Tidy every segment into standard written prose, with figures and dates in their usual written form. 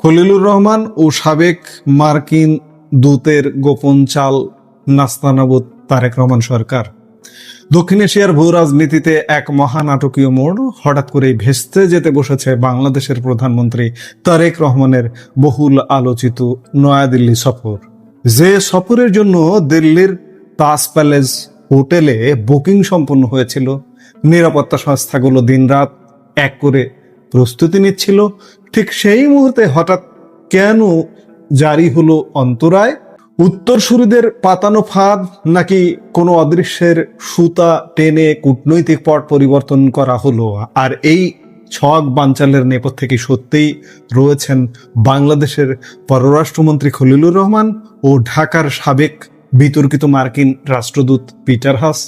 খলিলুর রহমান ও সাবেক মার্কিন দূতের গোপন চাল নাস্তানাবুদ তারেক রহমান সরকার। দক্ষিণ এশিয়ার ভূ রাজনীতিতে এক মহানাটকীয় মোড় হঠাৎ করেই ভেস্তে যেতে বসেছে বাংলাদেশের প্রধানমন্ত্রী তারেক রহমানের বহুল আলোচিত নয়াদিল্লি সফর। যে সফরের জন্য দিল্লির তাজ প্যালেস হোটেলে বুকিং সম্পন্ন হয়েছিল, নিরাপত্তা সংস্থাগুলো দিনরাত এক করে প্রস্তুতি নিচ্ছিল, ঠিক সেই মুহূর্তে হঠাৎ কেন জারি হলো অন্তরায়? উত্তরসূরিদের পাতানো ফাঁদ, নাকি কোনো অদৃশ্যের সুতা টেনে কূটনৈতিক পট পরিবর্তন করা হলো? আর এই ছক বানচালের নেপথ্যে কি সত্যিই রয়েছেন বাংলাদেশের পররাষ্ট্রমন্ত্রী খলিলুর রহমান ও ঢাকার সাবেক বিতর্কিত মার্কিন রাষ্ট্রদূত পিটার হাস?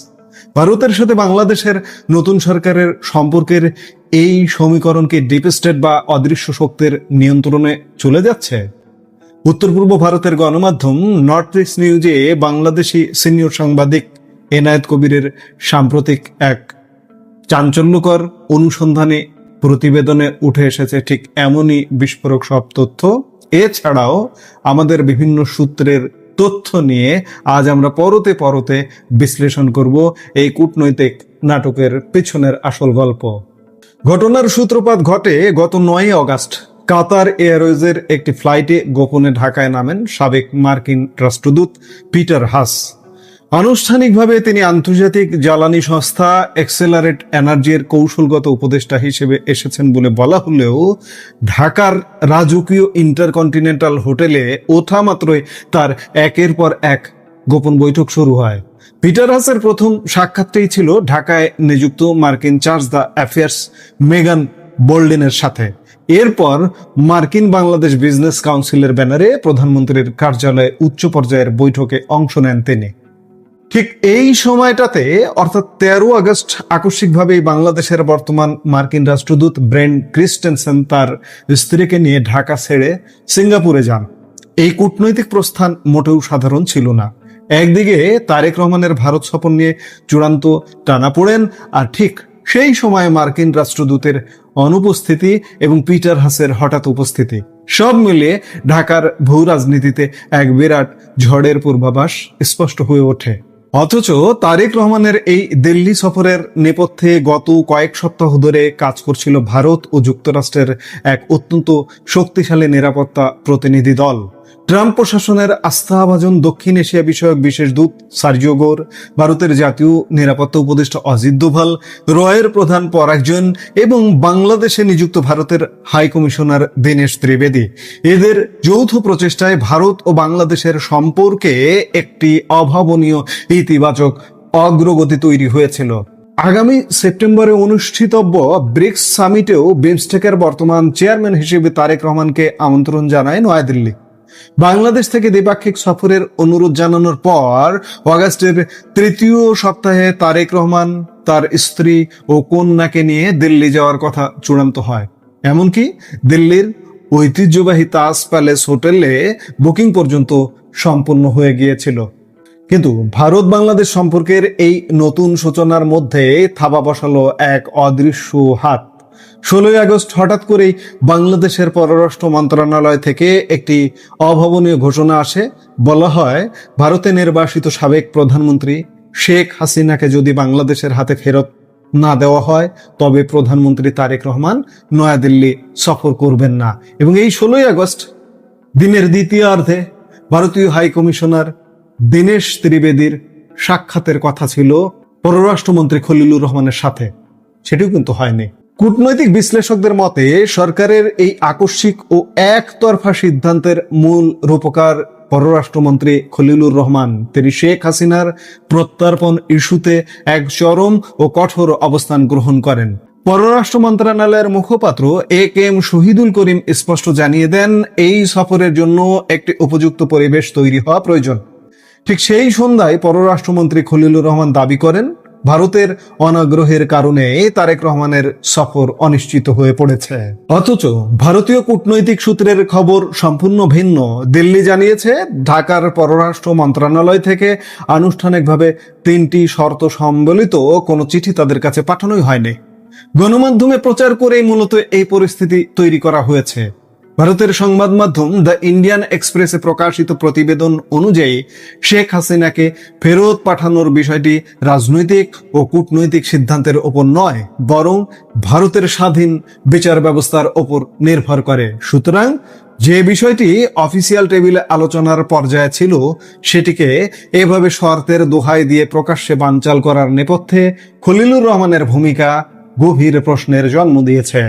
ভারতের সাথে বাংলাদেশের নতুন সরকারের সম্পর্কের এই সমীকরণকে ডিপ স্টেট বা অদৃশ্য শক্তির নিয়ন্ত্রণে চলে যাচ্ছে? উত্তর পূর্ব ভারতের গণমাধ্যম নর্থ ইস্ট নিউজে বাংলাদেশি সিনিয়র সাংবাদিক এনায়েত কবিরের সাম্প্রতিক এক চাঞ্চল্যকর অনুসন্ধানী প্রতিবেদনে উঠে এসেছে ঠিক এমনই বিস্ফোরক সব তথ্য। এছাড়াও আমাদের বিভিন্ন সূত্রের তথ্য নিয়ে আজ আমরা পরতে পরতে বিশ্লেষণ করব এই কূটনৈতিক নাটকের পেছনের আসল গল্প। ঘটনার সূত্রপাত ঘটে গত 9 অগস্ট। কাতার এয়ারওয়েজের একটি ফ্লাইটে গোপনে ঢাকায় নামেন সাবেক মার্কিন রাষ্ট্রদূত পিটার হাস। আনুষ্ঠানিকভাবে তিনি আন্তর্জাতিক জ্বালানি সংস্থা এক্সেলারেট এনার্জির কৌশলগত উপদেষ্টা হিসেবে এসেছেন বলে বলা হলেও ঢাকার রাজকীয় ইন্টারকন্টিনেন্টাল হোটেলে ওঠা মাত্রই তার একের পর এক গোপন বৈঠক শুরু হয়। পিটার হাসের প্রথম সাক্ষাৎটাই ছিল ঢাকায় নিযুক্ত মার্কিন চার্জ দ্য অ্যাফেয়ার্স মেগান বোল্ডেনের সাথে। এরপর মার্কিন বাংলাদেশ বিজনেস কাউন্সিলের ব্যানারে প্রধানমন্ত্রীর কার্যালয়ে উচ্চ পর্যায়ের বৈঠকে অংশ নেন তিনি। ঠিক এই সময়টাতে অর্থাৎ 13 আগস্ট আকস্মিকভাবেই বাংলাদেশের বর্তমান মার্কিন রাষ্ট্রদূত ব্রেন ক্রিস্টেনসেন তার স্ত্রীকে নিয়ে ঢাকা ছেড়ে সিঙ্গাপুরে যান। এই কূটনৈতিক প্রস্থান মোটেও সাধারণ ছিল না। একদিকে তারেক রহমানের ভারত সফর নিয়ে চূড়ান্ত টানাপোড়েন, আর ঠিক সেই সময় মার্কিন রাষ্ট্রদূতের অনুপস্থিতি এবং পিটার হাসের হঠাৎ উপস্থিতি, সব মিলিয়ে ঢাকার ভূ রাজনীতিতে এক বিরাট ঝড়ের পূর্বাভাস স্পষ্ট হয়ে ওঠে। অথচ তারেক রহমানের এই দিল্লি সফরের নেপথ্যে গত কয়েক সপ্তাহ ধরে কাজ করছিল ভারত ও যুক্তরাষ্ট্রের এক অত্যন্ত শক্তিশালী নিরাপত্তা প্রতিনিধি দল। ট্রাম্প প্রশাসনের আস্থাভাজন দক্ষিণ এশিয়া বিষয়ক বিশেষ দূত সার্জিও গোর, ভারতের জাতীয় নিরাপত্তা উপদেষ্টা অজিত দোভাল, রয়ের প্রধান পরাগ জৈন এবং বাংলাদেশে নিযুক্ত ভারতের হাই কমিশনার দীনেশ ত্রিবেদী। এদের যৌথ প্রচেষ্টায় ভারত ও বাংলাদেশের সম্পর্কে একটি অভাবনীয় ইতিবাচক অগ্রগতি তৈরি হয়েছিল। আগামী সেপ্টেম্বরে অনুষ্ঠিতব্য ব্রিক্স সামিটেও বিমস্টেকের বর্তমান চেয়ারম্যান হিসেবে তারেক রহমানকে আমন্ত্রণ জানায় নয়াদিল্লি। বাংলাদেশ থেকে দ্বিপাক্ষিক সফরের অনুরোধ জানানোর পর অগাস্টের তৃতীয় সপ্তাহে তারেক রহমান তার স্ত্রী ও কন্যাকে নিয়ে দিল্লি যাওয়ার কথা চূড়ান্ত হয়। এমনকি দিল্লির ঐতিহ্যবাহী তাজ প্যালেস হোটেলে বুকিং পর্যন্ত সম্পন্ন হয়ে গিয়েছিল। কিন্তু ভারত বাংলাদেশ সম্পর্কের এই নতুন সূচনার মধ্যে থাবা বসালো এক অদৃশ্য হাত। 16 আগস্ট হঠাৎ করেই বাংলাদেশের পররাষ্ট্র মন্ত্রণালয় থেকে একটি অভাবনীয় ঘোষণা আসে। বলা হয়, ভারতে নির্বাসিত সাবেক প্রধানমন্ত্রী শেখ হাসিনাকে যদি বাংলাদেশের হাতে ফেরত না দেওয়া হয় তবে প্রধানমন্ত্রী তারেক রহমান নয়াদিল্লি সফর করবেন না। এবং এই 16 আগস্ট দিনের দ্বিতীয়ার্ধে ভারতীয় হাই কমিশনার দীনেশ ত্রিবেদীর সাক্ষাতের কথা ছিল পররাষ্ট্রমন্ত্রী খলিলুর রহমানের সাথে, সেটিও কিন্তু হয়নি। কূটনৈতিক বিশ্লেষকদের মতে সরকারের এই আকস্মিক ও একতরফা সিদ্ধান্তের মূল রূপকার পররাষ্ট্রমন্ত্রী খলিলুর রহমান। তিনি শেখ হাসিনার প্রত্যর্পণ ইস্যুতে এক চরম ও কঠোর অবস্থান গ্রহণ করেন। পররাষ্ট্র মন্ত্রণালয়ের মুখপাত্র এ.কে.এম. শহীদুল করিম স্পষ্ট জানিয়ে দেন, এই সফরের জন্য একটি উপযুক্ত পরিবেশ তৈরি হওয়া প্রয়োজন। ঠিক সেই সন্ধ্যায় পররাষ্ট্রমন্ত্রী খলিলুর রহমান দাবি করেন, ভারতের অনাগ্রহের কারণে তারেক রহমানের সফর অনিশ্চিত হয়ে পড়েছে। অথচ ভারতীয় কূটনৈতিক সূত্রের খবর সম্পূর্ণ ভিন্ন। দিল্লি জানিয়েছে, ঢাকার পররাষ্ট্র মন্ত্রণালয় থেকে আনুষ্ঠানিকভাবে 3টি শর্ত সম্বলিত কোনো চিঠি তাদের কাছে পাঠানোই হয়নি। গণমাধ্যমে প্রচার করেই মূলত এই পরিস্থিতি তৈরি করা হয়েছে। ভারতের সংবাদ মাধ্যম দ্য ইন্ডিয়ান এক্সপ্রেসে প্রকাশিত প্রতিবেদন অনুযায়ী শেখ হাসিনাকে ফেরত পাঠানোর বিষয়টি রাজনৈতিক ও কূটনৈতিক সিদ্ধান্তের ওপর নয়, বরং ভারতের স্বাধীন বিচার ব্যবস্থার ওপর নির্ভর করে। সুতরাং যে বিষয়টি অফিসিয়াল টেবিলে আলোচনার পর্যায়ে ছিল, সেটিকে এভাবে শর্তের দোহাই দিয়ে প্রকাশ্যে বানচাল করার নেপথ্যে খলিলুর রহমানের ভূমিকা গভীর প্রশ্নের জন্ম দিয়েছে।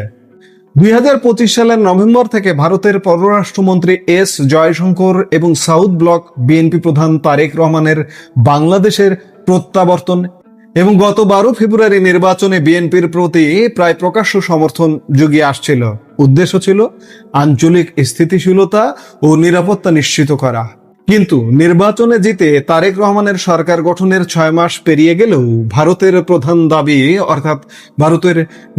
2025 সালের নভেম্বর থেকে ভারতের পররাষ্ট্রমন্ত্রী এস জয়শঙ্কর এবং সাউথ ব্লক বিএনপি প্রধান তারেক রহমানের বাংলাদেশের প্রত্যাবর্তন এবং গত 12 ফেব্রুয়ারি নির্বাচনে বিএনপির প্রতি প্রায় প্রকাশ্য সমর্থন জুগিয়ে আসছিল। উদ্দেশ্য ছিল আঞ্চলিক স্থিতিশীলতা ও নিরাপত্তা নিশ্চিত করা। কিন্তু নির্বাচনে জিতে তারেক রহমানের সরকার গঠনের 6 মাস পেরিয়ে গেলেও ভারতের প্রধান দাবি অর্থাৎ ভারতের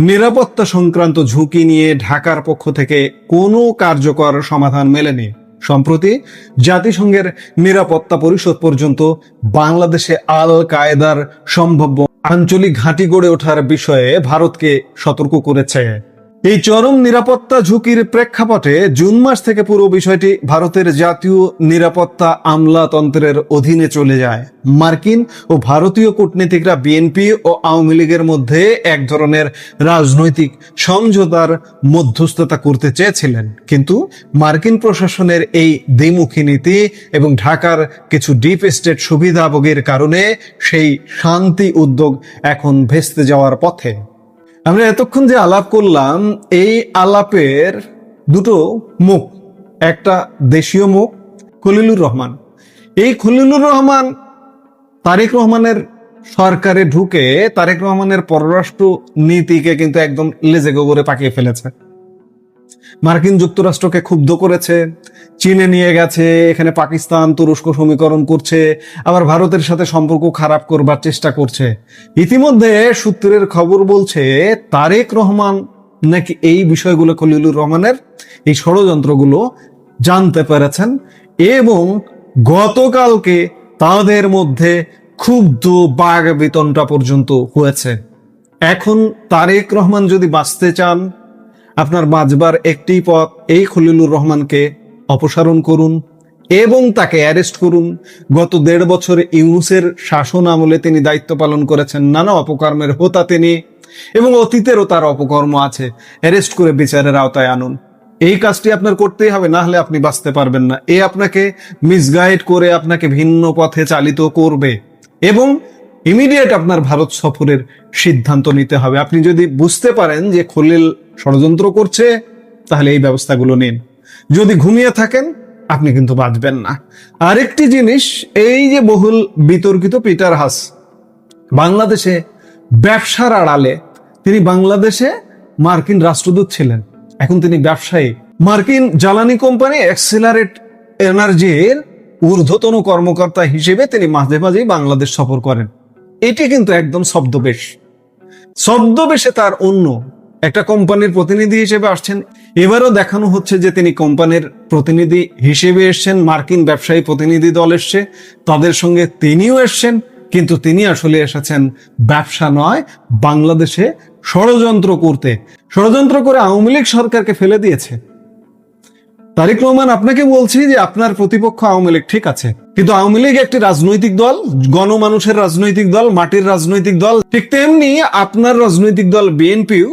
নিরাপত্তা সংক্রান্ত ঝুঁকি নিয়ে ঢাকার পক্ষ থেকে কোনো কার্যকর সমাধান মেলেনি। সম্প্রতি জাতিসংঘের নিরাপত্তা পরিষদ পর্যন্ত বাংলাদেশে আল কায়েদার সম্ভাব্য আঞ্চলিক ঘাঁটি গড়ে ওঠার বিষয়ে ভারতকে সতর্ক করেছে। এই চরম নিরাপত্তা ঝুঁকির প্রেক্ষাপটে জুন মাস থেকে পুরো বিষয়টি ভারতের জাতীয় নিরাপত্তা আমলাতন্ত্রের অধীনে চলে যায়। মার্কিন ও ভারতীয় কূটনীতিকরা বিএনপি ও আওয়ামী লীগের মধ্যে এক ধরনের রাজনৈতিক সমঝোতার মধ্যস্থতা করতে চেয়েছিলেন, কিন্তু মার্কিন প্রশাসনের এই দ্বিমুখী নীতি এবং ঢাকার কিছু ডিপ স্টেট সুবিধাভোগীর কারণে সেই শান্তি উদ্যোগ এখন ভেস্তে যাওয়ার পথে। আমরা এতক্ষণ যে আলাপ করলাম, এই আলাপের দুটো মুখ, একটা দেশীয় মুখ খলিলুর রহমান। এই খলিলুর রহমান তারেক রহমানের সরকারে ঢুকে তারেক রহমানের পররাষ্ট্র নীতিকে কিন্তু একদম লেজে গোবরে পাকিয়ে ফেলেছে। মার্কিন যুক্তরাষ্ট্রকে ক্ষুব্ধ করেছে, চীনে নিয়ে গেছে, এখানে পাকিস্তান তুরস্ক সমীকরণ করছে, আবার ভারতের সাথে সম্পর্ক খারাপ করবার চেষ্টা করছে। ইতিমধ্যে সূত্রের খবর বলছে তারেক রহমান নাকি এই বিষয়গুলো খলিলুর রহমানের এই ষড়যন্ত্রগুলো জানতে পেরেছেন এবং গতকালকে তাদের মধ্যে ক্ষুব্ধ বাঘ বেতনটা পর্যন্ত হয়েছে। এখন তারেক রহমান যদি বাঁচতে চান, আপনার বাঁচবার একটি পথ, এই খলিলুর রহমানকে অপসারণ করুন এবং তাকে অ্যারেস্ট করুন। গত 1.5 বছর ইউনূসের শাসন আমলে তিনি দায়িত্ব পালন করেছেন, নানা অপকর্মের হোতা তিনি, এবং অতীতেরও তার অপকর্ম আছে। অ্যারেস্ট করে বিচারের আওতায় আনুন। এই কাজটি আপনার করতেই হবে, না হলে আপনি বাঁচতে পারবেন না। এ আপনাকে মিসগাইড করে আপনাকে ভিন্ন পথে চালিত করবে এবং ইমিডিয়েট আপনার ভারত সফরের সিদ্ধান্ত নিতে হবে। আপনি যদি বুঝতে পারেন যে খলিল ষড়যন্ত্র করছে, তাহলে এই ব্যবস্থাগুলো নিন। যদি ঘুমিয়ে থাকেন, আপনি কিন্তু বাঁচবেন না। আরেকটি জিনিস, এই যে বহুল বিতর্কিত পিটার হাস, বাংলাদেশে ব্যবসার আড়ালে তিনি বাংলাদেশে মার্কিন রাষ্ট্রদূত ছিলেন, এখন তিনি ব্যবসায়ী। মার্কিন জ্বালানি কোম্পানি অ্যাক্সিলারেট এনার্জির ঊর্ধ্বতন কর্মকর্তা হিসেবে তিনি মাঝে মাঝেই বাংলাদেশ সফর করেন। এটি কিন্তু একদম ছদ্মবেশে তার অন্য একটা কোম্পানির প্রতিনিধি হিসেবে আসছেন। এবারও দেখানো হচ্ছে যে তিনি কোম্পানির প্রতিনিধি হিসেবে এসছেন, মার্কিন ব্যবসায়ী প্রতিনিধি দল এসছে, তাদের সঙ্গে তিনিও এসছেন, কিন্তু তিনি আসলে এসেছেন ব্যবসা নয়, বাংলাদেশে ষড়যন্ত্র করতে। ষড়যন্ত্র করে আওয়ামী লীগ সরকারকে ফেলে দিয়েছে। তারেক রহমান, আপনাকে বলছি যে আপনার প্রতিপক্ষ আওয়ামী লীগ, ঠিক আছে, কিন্তু আওয়ামী লীগ একটি রাজনৈতিক দল, গণমানুষের রাজনৈতিক দল, মাটির রাজনৈতিক দল। ঠিক তেমনি আপনার রাজনৈতিক দল বিএনপিও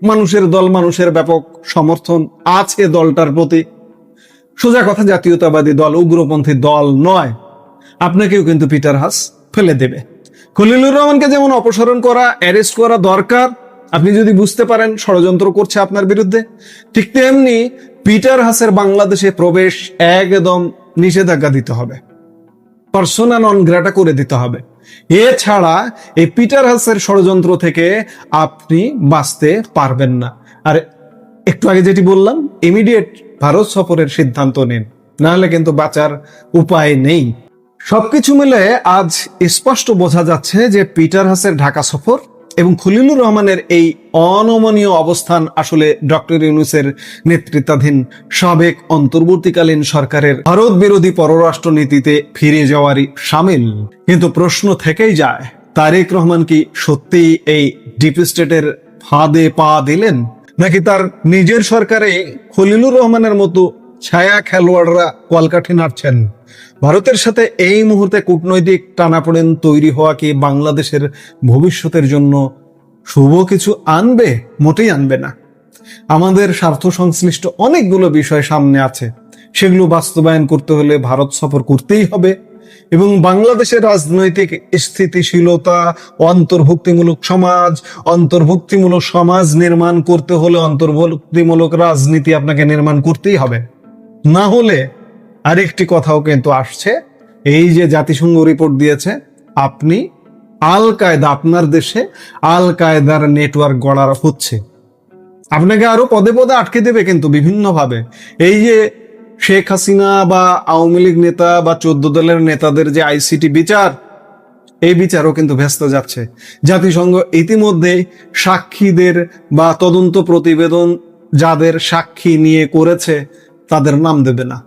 মানুষের দল, মানুষের ব্যাপক সমর্থন আছে দলটার প্রতি। সোজা কথা, জাতীয়তাবাদী দল, উগ্রপন্থী দল নয়। আপনাকেও কিন্তু পিটার হাস ফেলে দেবে। খলিলুর রহমানকে যেমন অপসারণ করা, অ্যারেস্ট করা দরকার, আপনি যদি বুঝতে পারেন ষড়যন্ত্র করছে আপনার বিরুদ্ধে, ঠিক তেমনি পিটার হাসের বাংলাদেশে প্রবেশ একদম নিষেধাজ্ঞা দিতে হবে, পার্সোনা নন গ্রাটা করে দিতে হবে। এছাড়া এই পিটার হাসের ষড়যন্ত্র থেকে আপনি বাঁচতে পারবেন না। আর একটু আগে যেটি বললাম, ইমিডিয়েট ভারত সফরের সিদ্ধান্ত নিন, না হলে কিন্তু বাঁচার উপায় নেই। সবকিছু মিলে আজ স্পষ্ট বোঝা যাচ্ছে যে পিটার হাসের ঢাকা সফর এবং খলিলুর রহমানের এই অনমনীয় অবস্থান আসলে ডক্টর ইউনূসের নেতৃত্বাধীন সাবেক অন্তর্বর্তীকালীন সরকারের ভারত বিরোধী পররাষ্ট্র নীতিতে ফিরে যাওয়ারই শামিল। কিন্তু প্রশ্ন থেকেই যায়, তারেক রহমান কি সত্যিই এই ডিপ স্টেটের ফাঁদে পা দিলেন, নাকি তার নিজের সরকারে খলিলুর রহমানের মতো ছায়া খেলোয়াড়রা কলকাঠি নাড়ছেন? ভারতের সাথে এই মুহূর্তে কূটনৈতিক টানাপোড়েন তৈরি হওয়া কি বাংলাদেশের ভবিষ্যতের জন্য শুভ কিছু আনবে? মোটেই আনবে না। আমাদের স্বার্থ সংশ্লিষ্ট অনেকগুলো বিষয় সামনে আছে, সেগুলো বাস্তবায়ন করতে হলে ভারত সফর করতেই হবে এবং বাংলাদেশের রাজনৈতিক স্থিতিশীলতা, অন্তর্ভুক্তিমূলক সমাজ নির্মাণ করতে হলে অন্তর্ভুক্তিমূলক রাজনীতি আপনাকে নির্মাণ করতেই হবে। না হলে আরেকটি কথাও কিন্তু আসছে, এই যে জাতিসংঘ রিপোর্ট দিয়েছে, আপনি আল কায়দা, আপনার দেশে আল কায়দার নেটওয়ার্ক গড়া হচ্ছে, আপনাকে আরো পদে পদে আটকে দেবে কিন্তু বিভিন্নভাবে। এই যে শেখ হাসিনা বা আওয়ামী লীগ নেতা বা 14 দলের নেতাদের যে আইসিটি বিচার, এই বিচারও কিন্তু ভেস্তে যাচ্ছে। জাতিসংঘ ইতিমধ্যে সাক্ষীদের বা তদন্ত প্রতিবেদন যাদের সাক্ষী নিয়ে করেছে তাদের নাম দেবে না,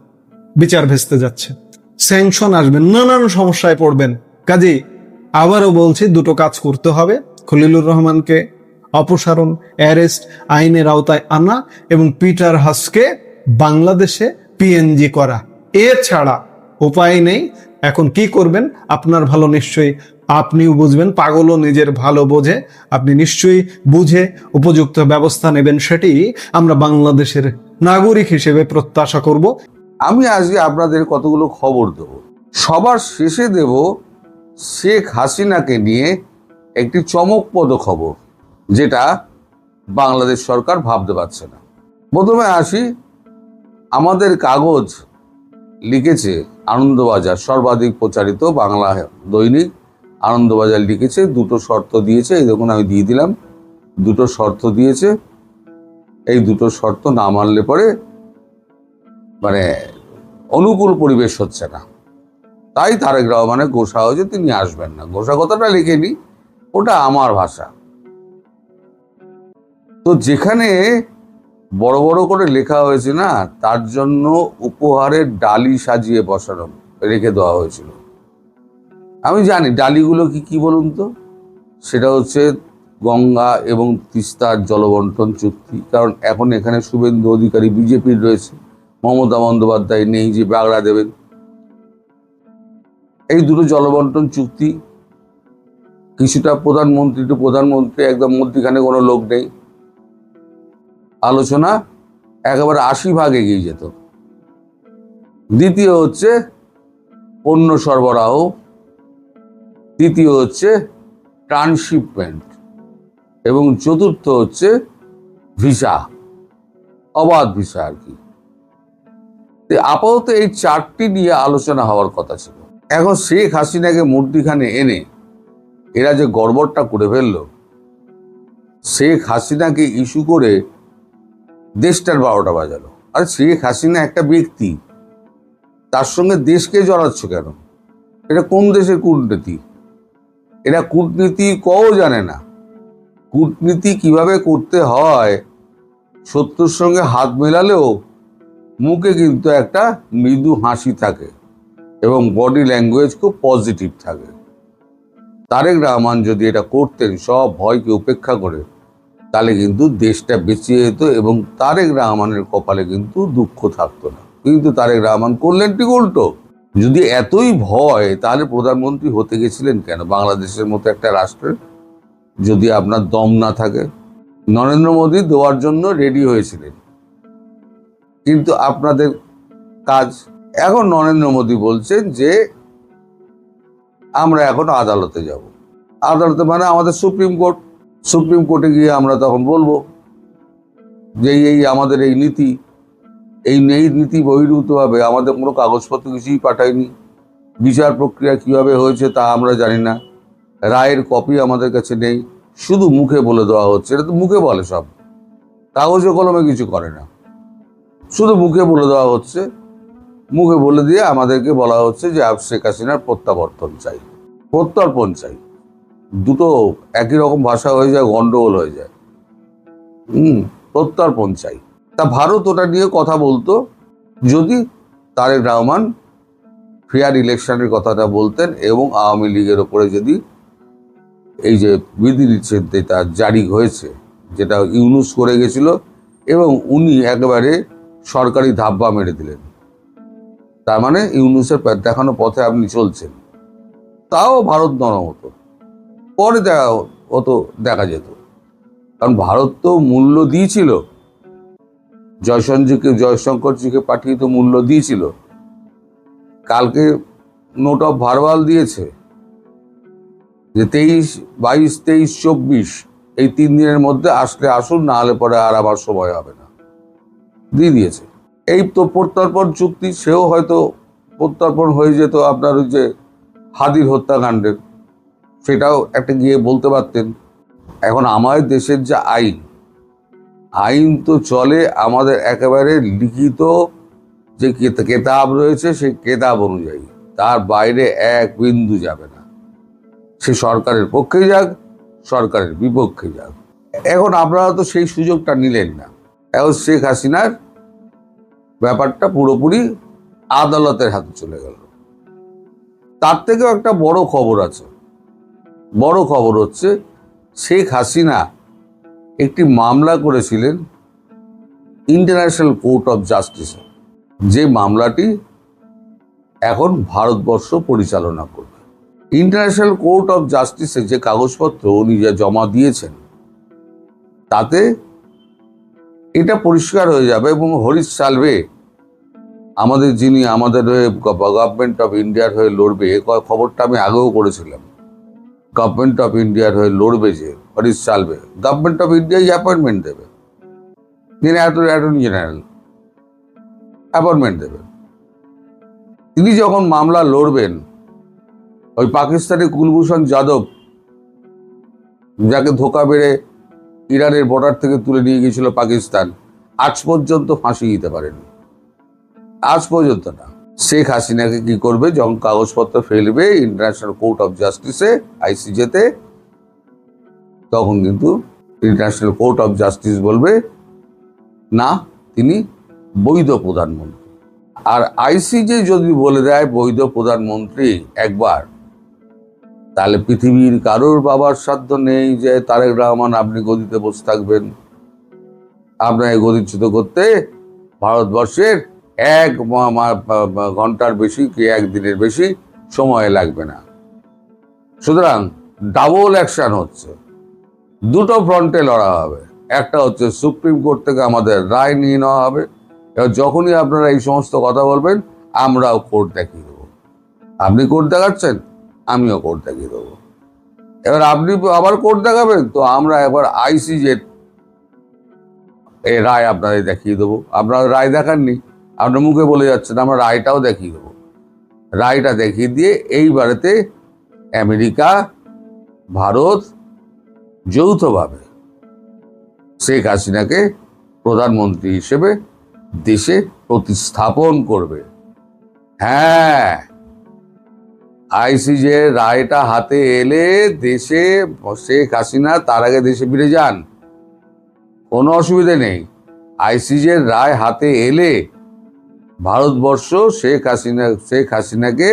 বিচার ভেস্তে যাচ্ছে, স্যাংশন আসবে, নানান সমস্যায় পড়বেন। কাজেই আবারও বলছি, দুটো কাজ করতে হবে: খলিলুর রহমানকে অপসারণ, অ্যারেস্ট, আইনের আওতায় আনা এবং পিটার হাসকে বাংলাদেশে পিএনজি করা। এছাড়া উপায় নেই। এখন কি করবেন আপনার ভালো নিশ্চয়ই আপনিও বুঝবেন, পাগলও নিজের ভালো বোঝে। আপনি নিশ্চয়ই বুঝে উপযুক্ত ব্যবস্থা নেবেন, সেটি আমরা বাংলাদেশের নাগরিক হিসেবে প্রত্যাশা করব। আমি আজকে আপনাদের কতগুলো খবর দেব। সবার শেষে দেব শেখ হাসিনাকে নিয়ে একটি চমকপ্রদ খবর, যেটা বাংলাদেশ সরকার ভাবতে পারছে না। প্রথমে আসি, আমাদের কাগজ লিখেছে, আনন্দবাজার, সর্বাধিক প্রচারিত বাংলা দৈনিক আনন্দবাজার লিখেছে, দুটো শর্ত দিয়েছে। এই দেখুন, আমি দিয়ে দিলাম। দুটো শর্ত দিয়েছে, এই দুটো শর্ত না মানলে পরে মানে অনুকূল পরিবেশ হচ্ছে না। তাই তারেক রহমানের ঘোষা হয়েছে তিনি আসবেন না। ঘোষা কথাটা লিখেনি, ওটা আমার ভাষা। তো যেখানে বড় বড় করে লেখা হয়েছে না, তার জন্য উপহারের ডালি সাজিয়ে বসানো রেখে দেওয়া হয়েছিল। আমি জানি ডালিগুলো কি কি বলুন তো। সেটা হচ্ছে গঙ্গা এবং তিস্তার জলবন্টন চুক্তি। কারণ এখন এখানে শুভেন্দু অধিকারী বিজেপির রয়েছে, মমতা বন্দ্যোপাধ্যায় নেই যে বাগড়া দেবেন। এই দুটো জলবন্টন চুক্তি, কিছুটা প্রধানমন্ত্রী একদম মধ্যখানে কোনো লোক নেই, আলোচনা একেবারে 80 ভাগ এগিয়ে যেত। দ্বিতীয় হচ্ছে পণ্য সরবরাহ, তৃতীয় হচ্ছে ট্রান্সশিপমেন্ট এবং চতুর্থ হচ্ছে ভিসা, অবাধ ভিসা আর কি। আপাতত এই চারটি নিয়ে আলোচনা হওয়ার কথা ছিল। এখন শেখ হাসিনাকে মূর্তিখানে এনে এরা যে গড়বড়টা করে ফেলল, শেখ হাসিনাকে ইস্যু করে দেশটার 12টা বাজালো। আর শেখ হাসিনা একটা ব্যক্তি, তার সঙ্গে দেশকে জড়াচ্ছ কেন? এটা কোন দেশের কূটনীতি? এরা কূটনীতি কও জানে না। কূটনীতি কিভাবে করতে হয়, শত্রুর সঙ্গে হাত মেলালেও মুখে কিন্তু একটা মৃদু হাসি থাকে এবং বডি ল্যাঙ্গুয়েজ খুব পজিটিভ থাকে। তারেক রহমান যদি এটা করতেন সব ভয়কে উপেক্ষা করে, তাহলে কিন্তু দেশটা বেঁচে যেত এবং তারেক রহমানের কপালে কিন্তু দুঃখ থাকতো না। কিন্তু তারেক রহমান করলেন ঠিক উল্টো। যদি এতই ভয়, তাহলে প্রধানমন্ত্রী হতে গেছিলেন কেন বাংলাদেশের মতো একটা রাষ্ট্রের? যদি আপনার দম না থাকে, নরেন্দ্র মোদী দেওয়ার জন্য রেডি হয়েছিলেন, কিন্তু আপনাদের কাজ। এখন নরেন্দ্র মোদী বলছেন যে আমরা এখন আদালতে যাব। আদালতে মানে আমাদের সুপ্রিম কোর্ট। সুপ্রিম কোর্টে গিয়ে আমরা তখন বলবো যে এই আমাদের এই নীতি বহির্ভূতভাবে আমাদের কোনো কাগজপত্র কিছুই পাঠায়নি, বিচার প্রক্রিয়া কিভাবে হয়েছে তা আমরা জানি না, রায়ের কপি আমাদের কাছে নেই, শুধু মুখে বলে দেওয়া হচ্ছে। এটা তো মুখে বলে, সব কাগজে কলমে কিছু করে না, শুধু মুখে বলে দেওয়া হচ্ছে। মুখে বলে দিয়ে আমাদেরকে বলা হচ্ছে যে শেখ হাসিনার প্রত্যাবর্তন চাই, প্রত্যর্পণ চাই। দুটো একই রকম ভাষা হয়ে যায়, গন্ডগোল হয়ে যায়। প্রত্যর্পণ চাই। তা ভারত ওটা নিয়ে কথা বলতো যদি তারেক রহমান ফেয়ার ইলেকশনের কথাটা বলতেন এবং আওয়ামী লীগের ওপরে যদি এই যে বিধি নিষেধ জারি হয়েছে যেটা ইউনূস করে গেছিল, এবং উনি একেবারে সরকারি ধাব্বা মেরে দিলেন। তার মানে ইউনূসের দেখানো পথে আপনি চলছেন। তাও ভারত নরম হতো, পরে দেখা যেত। কারণ ভারত তো মূল্য দিয়েছিল, জয়শঙ্করজিকে পাঠিয়ে তো মূল্য দিয়েছিল। কালকে নোট অফ ভারওয়াল দিয়েছে যে 23, 22, 23, 24 এই 3 দিনের মধ্যে আসলে আসুন, না হলে পরে আর আবার সময় হবে না, দিয়ে দিয়েছে। এই তো প্রত্যর্পণ চুক্তি, সেও হয়তো প্রত্যর্পণ হয়ে যেত আপনার ওই যে হাদির হত্যাকাণ্ডের, সেটাও একটা গিয়ে বলতে পারতেন। এখন আমাদের দেশের যে আইন তো চলে আমাদের একেবারে লিখিত যে কেতাব রয়েছে, সেই কেতাব অনুযায়ী, তার বাইরে এক বিন্দু যাবে না। সে সরকারের পক্ষে যাক, সরকারের বিপক্ষে যাক। এখন আপনারা তো সেই সুযোগটা নিলেন না। এখন শেখ হাসিনার ব্যাপারটা পুরোপুরি আদালতের হাতে চলে গেল। তার থেকেও একটা বড় খবর আছে। বড় খবর হচ্ছে, শেখ হাসিনা একটি মামলা করেছিলেন ইন্টারন্যাশনাল কোর্ট অফ জাস্টিসে, যে মামলাটি এখন ভারতবর্ষ পরিচালনা করবে। ইন্টারন্যাশনাল কোর্ট অফ জাস্টিসে যে কাগজপত্র উনি যা জমা দিয়েছেন, তাতে এটা পরিষ্কার হয়ে যাবে। এবং হরিশ সালভে, যিনি আমাদের হয়ে গভর্নমেন্ট অফ ইন্ডিয়ার হয়ে লড়বে, এ খবরটা আমি আগেও করেছিলাম। গভর্নমেন্ট অফ ইন্ডিয়ার হয়ে লড়বে যে হরিশ সালভে, গভর্নমেন্ট অফ ইন্ডিয়াই অ্যাপয়েন্টমেন্ট দেবে, তিনি অ্যাটর্নি জেনারেল অ্যাপয়েন্টমেন্ট দেবেন। তিনি যখন মামলা লড়বেন, ওই পাকিস্তানি কুলভূষণ যাদব, যাকে ধোকা বেড়ে ইরানের বর্ডার থেকে তুলে নিয়ে গিয়েছিল পাকিস্তান, আজ পর্যন্ত ফাঁসি দিতে পারেনি, আজ পর্যন্ত না। শেখ হাসিনাকে কি করবে, যখন কাগজপত্র ফেলবে ইন্টারন্যাশনাল কোর্ট অফ জাস্টিসে, আইসিজেতে, তখন কিন্তু ইন্টারন্যাশনাল কোর্ট অফ জাস্টিস বলবে না, তিনি বৈধ প্রধানমন্ত্রী। আর আইসিজে যদি বলে দেয় বৈধ প্রধানমন্ত্রী একবার, তাহলে পৃথিবীর কারোর বাবার সাধ্য নেই যে তারেক রহমান আপনি গদিতে বসে থাকবেন। আপনাকে গদিচ্যুত করতে ভারতবর্ষের 1 ঘন্টার বেশি কি 1 দিনের বেশি সময় লাগবে না। সুতরাং ডাবল অ্যাকশন হচ্ছে, দুটো ফ্রন্টে লড়া হবে। একটা হচ্ছে সুপ্রিম কোর্ট থেকে আমাদের রায় নিয়ে নেওয়া হবে, এবার যখনই আপনারা এই সমস্ত কথা বলবেন, আমরাও কোর্ট দেখিয়ে দেবো। আপনি কোর্ট দেখাচ্ছেন, আমিও কোর্ট দেখিয়ে দেবো। এবার আপনি আবার কোর্ট দেখাবেন, তো আমরা একবার আইসিজের এই রায় আপনাদের দেখিয়ে দেবো। আপনারা রায় দেখাননি, আপনার মুখে বলে যাচ্ছেন, আমরা রায়টাও দেখিয়ে দেবো। রায়টা দেখিয়ে দিয়ে এইবারেতে আমেরিকা, ভারত যৌথভাবে শেখ হাসিনাকে প্রধানমন্ত্রী হিসেবে দেশে প্রতিস্থাপন করবে। হ্যাঁ, আইসিজে রায়টা হাতে এলে দেশে শেখ হাসিনা তার আগে দেশে ফিরে যান, কোনো অসুবিধে নেই। আইসিজের রায় হাতে এলে ভারতবর্ষ শেখ হাসিনাকে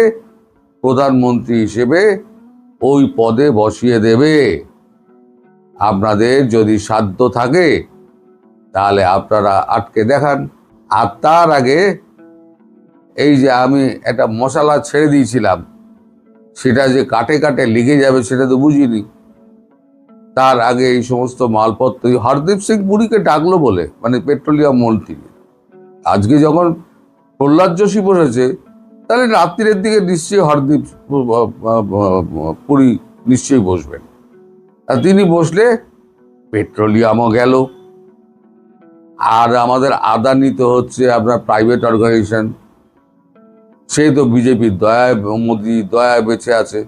প্রধানমন্ত্রী হিসেবে ওই পদে বসিয়ে দেবে। আপনাদের যদি সাধ্য থাকে তাহলে আপনারা আটকে দেখান। আর তার আগে এই যে আমি একটা মশলা ছেড়ে দিয়েছিলাম, সেটা যে কাটে কাটে লিখে যাবে সেটা তো বুঝিনি। তার আগে এই সমস্ত মালপত্র হরদীপ সিং পুরীকে ডাকলো বলে, মানে পেট্রোলিয়াম মন্ত্রী, আজকে যখন প্রহ্লাদ যোশী বসেছে, তাহলে রাত্রির দিকে নিশ্চয়ই হরদীপ পুরী নিশ্চয়ই বসবেন। আর তিনি বসলে পেট্রোলিয়ামও গেল। আর আমাদের আদানি তো হচ্ছে আপনার প্রাইভেট অর্গানাইজেশন, সেই তো বিজেপির দয়ায়, মোদি দয়ায় বেঁচে আছে।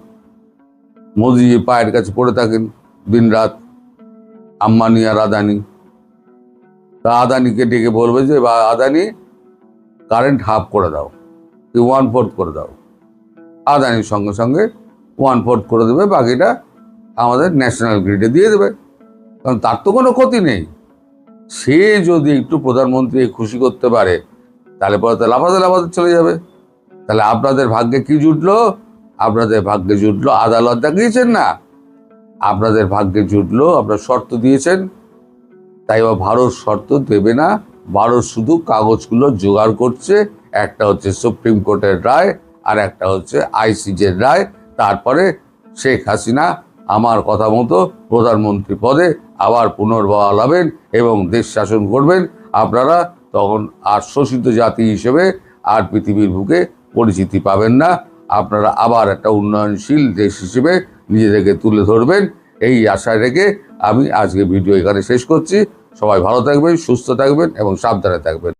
মোদি পায়ের কাছে পড়ে থাকেন দিন রাত, আম্বানি আর আদানি। তা আদানিকে ডেকে বলবে যে আদানি কারেন্ট হাফ করে দাও, 1/4 করে দাও। আদানির সঙ্গে সঙ্গে 1/4 করে দেবে, বাকিটা আমাদের ন্যাশনাল গ্রিডে দিয়ে দেবে, কারণ তার তো কোনো ক্ষতি নেই। সে যদি একটু প্রধানমন্ত্রী খুশি করতে পারে, তাহলে পরে তো লাফাতে লাফাতে চলে যাবে। তাহলে আপনাদের ভাগ্যে কি জুটলো? আপনাদের ভাগ্যে জুটলো, আদালত দেখিয়েছেন না, আপনাদের ভাগ্যে জুটলো, আপনার শর্ত দিয়েছেন তাই এবার ভারত শর্ত দেবে না, ভারত শুধু কাগজগুলো জোগাড় করছে। একটা হচ্ছে সুপ্রিম কোর্টের রায়, আর একটা হচ্ছে আইসিজের রায়। তারপরে শেখ হাসিনা আমার কথা মতো প্রধানমন্ত্রী পদে আবার পুনর্বহাল হবেন এবং দেশ শাসন করবেন। আপনারা তখন আর শোষিত জাতি হিসেবে আর পৃথিবীর বুকে পরিচিতি পাবেন না। আপনারা আবার একটা উন্নয়নশীল দেশ হিসেবে নিজেদেরকে তুলে ধরবেন, এই আশা রেখে আমি আজকে ভিডিও এখানে শেষ করছি। সবাই ভালো থাকবেন, সুস্থ থাকবেন এবং সাবধানে থাকবেন।